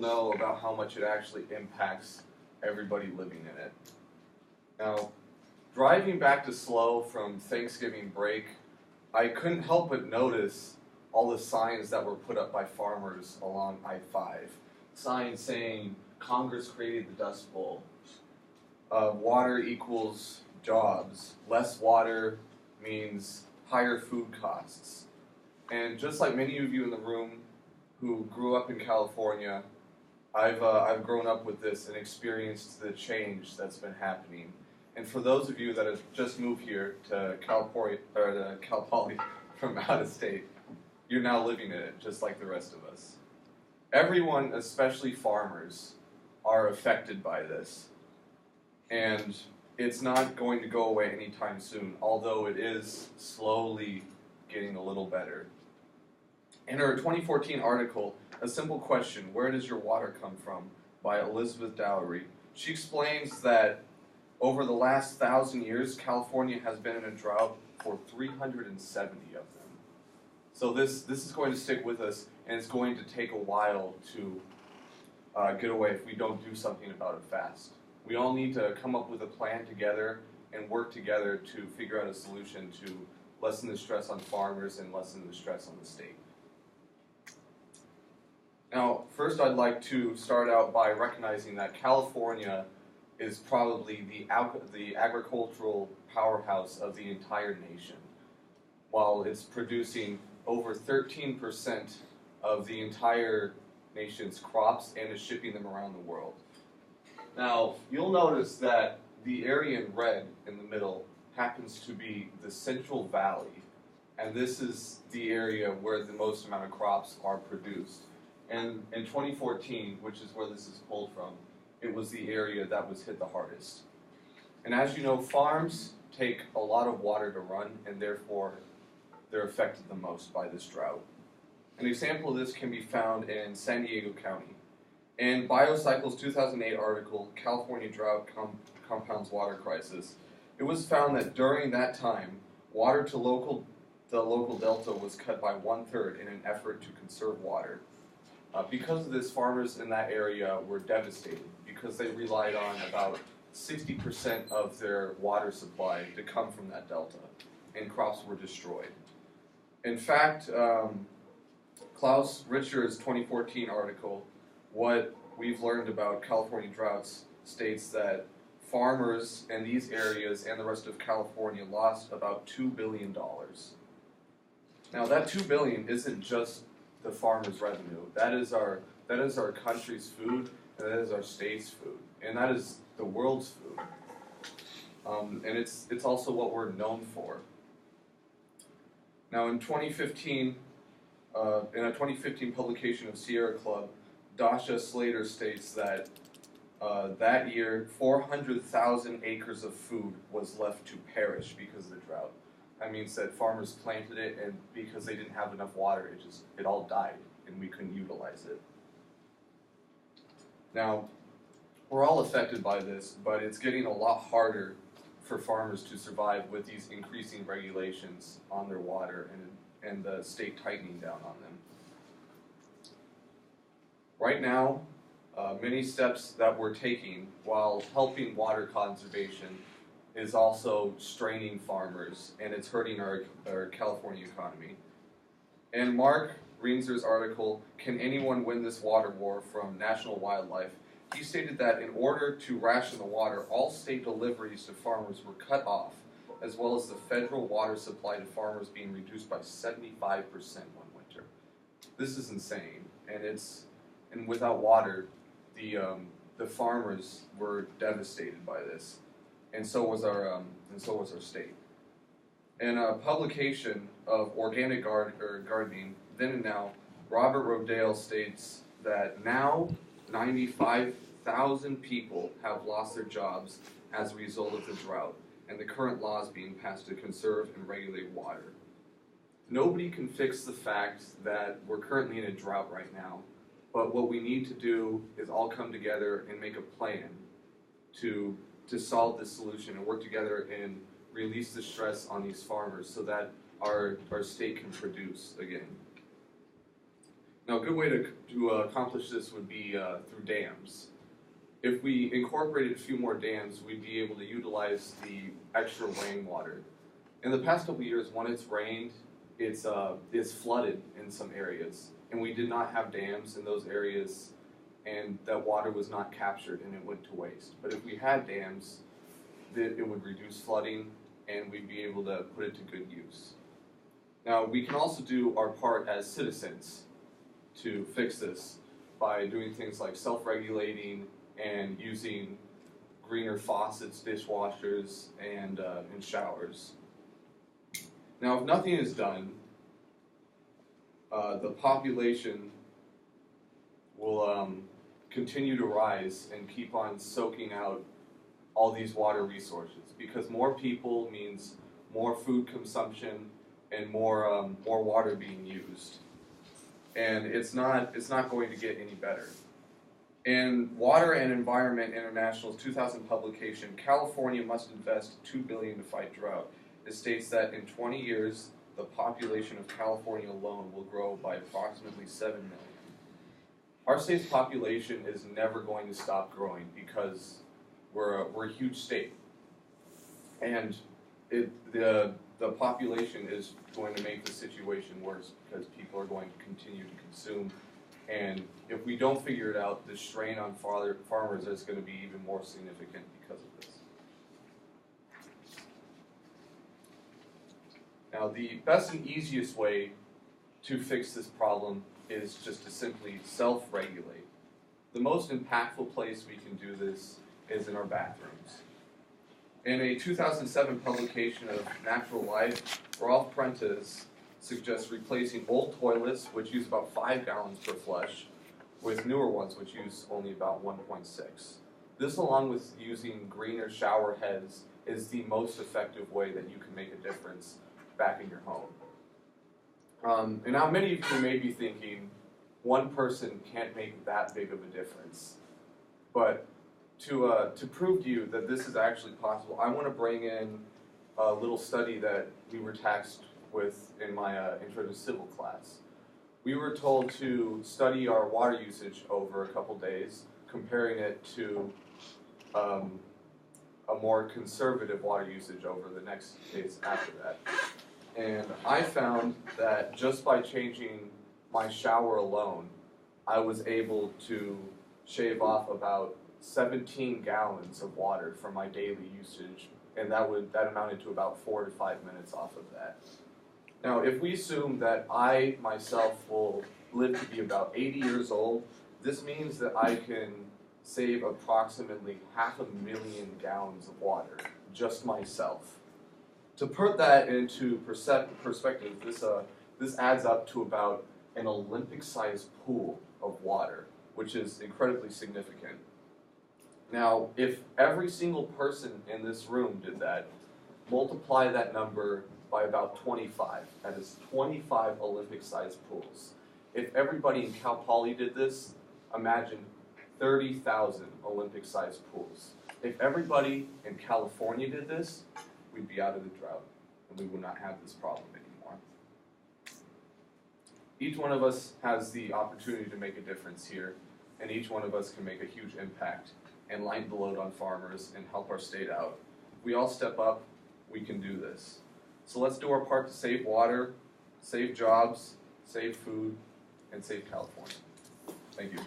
know about how much it actually impacts everybody living in it. Now, driving back to SLO from Thanksgiving break, I couldn't help but notice all the signs that were put up by farmers along I-5. Signs saying, Congress created the Dust Bowl, water equals jobs, less water means higher food costs. And just like many of you in the room who grew up in California, I've grown up with this and experienced the change that's been happening. And for those of you that have just moved here to Cal Poly from out of state, you're now living in it just like the rest of us. Everyone, especially farmers, are affected by this. And it's not going to go away anytime soon, although it is slowly getting a little better. In her 2014 article, A Simple Question, Where Does Your Water Come From? By Elizabeth Dowry, she explains that over the last 1,000 years, California has been in a drought for 370 of them. So this is going to stick with us, and it's going to take a while to get away if we don't do something about it fast. We all need to come up with a plan together and work together to figure out a solution to lessen the stress on farmers and lessen the stress on the state. Now, first I'd like to start out by recognizing that California is probably the agricultural powerhouse of the entire nation. While it's producing over 13% of the entire nation's crops and is shipping them around the world. Now, you'll notice that the area in red in the middle happens to be the Central Valley, and this is the area where the most amount of crops are produced. And in 2014, which is where this is pulled from, it was the area that was hit the hardest. And as you know, farms take a lot of water to run, and therefore they're affected the most by this drought. An example of this can be found in San Diego County. In Biocycle's 2008 article, California Drought Compounds Water Crisis, it was found that during that time, water to the local delta was cut by 1/3 in an effort to conserve water. Because of this, farmers in that area were devastated because they relied on about 60% of their water supply to come from that delta, and crops were destroyed. In fact, Klaus Richard's 2014 article, What We've Learned About California Droughts, states that farmers in these areas and the rest of California lost about $2 billion. Now that $2 billion isn't just the farmers' revenue. That is our country's food, and that is our state's food, and that is the world's food. And it's also what we're known for. Now in 2015, in a 2015 publication of Sierra Club, Dasha Slater states that that year 400,000 acres of food was left to perish because of the drought. That means that farmers planted it, and because they didn't have enough water, it all died, and we couldn't utilize it. Now, we're all affected by this, but it's getting a lot harder for farmers to survive with these increasing regulations on their water and the state tightening down on them. Right now, many steps that we're taking while helping water conservation is also straining farmers, and it's hurting our California economy. In Mark Reinser's article, Can Anyone Win This Water War, from National Wildlife, he stated that in order to ration the water, all state deliveries to farmers were cut off, as well as the federal water supply to farmers being reduced by 75% one winter. This is insane, and without water, the farmers were devastated by this. And so was our state. In a publication of Organic Gardening, Then and Now, Robert Rodale states that now 95,000 people have lost their jobs as a result of the drought, and the current laws being passed to conserve and regulate water. Nobody can fix the fact that we're currently in a drought right now, but what we need to do is all come together and make a plan to solve this solution and work together and release the stress on these farmers so that our state can produce again. Now, a good way to accomplish this would be through dams. If we incorporated a few more dams, we'd be able to utilize the extra rainwater. In the past couple of years, when it's rained, it's flooded in some areas, and we did not have dams in those areas, and that water was not captured and it went to waste. But if we had dams, it would reduce flooding, and we'd be able to put it to good use. Now, we can also do our part as citizens to fix this by doing things like self-regulating and using greener faucets, dishwashers, and showers. Now, if nothing is done, the population will continue to rise and keep on soaking out all these water resources, because more people means more food consumption and more water being used. And it's not going to get any better. In Water and Environment International's 2000 publication, California must invest $2 billion to fight drought. It states that in 20 years, the population of California alone will grow by approximately 7 million. Our state's population is never going to stop growing because we're a huge state, and the population is going to make the situation worse because people are going to continue to consume, and if we don't figure it out, the strain on farmers is going to be even more significant because of this. Now, the best and easiest way to fix this problem is just to simply self-regulate. The most impactful place we can do this is in our bathrooms. In a 2007 publication of Natural Life, Rolf Prentice suggests replacing old toilets, which use about 5 gallons per flush, with newer ones, which use only about 1.6. This, along with using greener shower heads, is the most effective way that you can make a difference back in your home. And now many of you may be thinking, one person can't make that big of a difference. But to prove to you that this is actually possible, I want to bring in a little study that we were tasked with in my Intro to Civil class. We were told to study our water usage over a couple days, comparing it to a more conservative water usage over the next days after that. And I found that just by changing my shower alone, I was able to shave off about 17 gallons of water from my daily usage, and that amounted to about 4 to 5 minutes off of that. Now, if we assume that I myself will live to be about 80 years old, this means that I can save approximately 500,000 gallons of water, just myself. To put that into perspective, this adds up to about an Olympic-sized pool of water, which is incredibly significant. Now, if every single person in this room did that, multiply that number by about 25. That is 25 Olympic-sized pools. If everybody in Cal Poly did this, imagine 30,000 Olympic-sized pools. If everybody in California did this, we'd be out of the drought, and we would not have this problem anymore. Each one of us has the opportunity to make a difference here, and each one of us can make a huge impact and lighten the load on farmers and help our state out. If we all step up, we can do this. So let's do our part to save water, save jobs, save food, and save California. Thank you.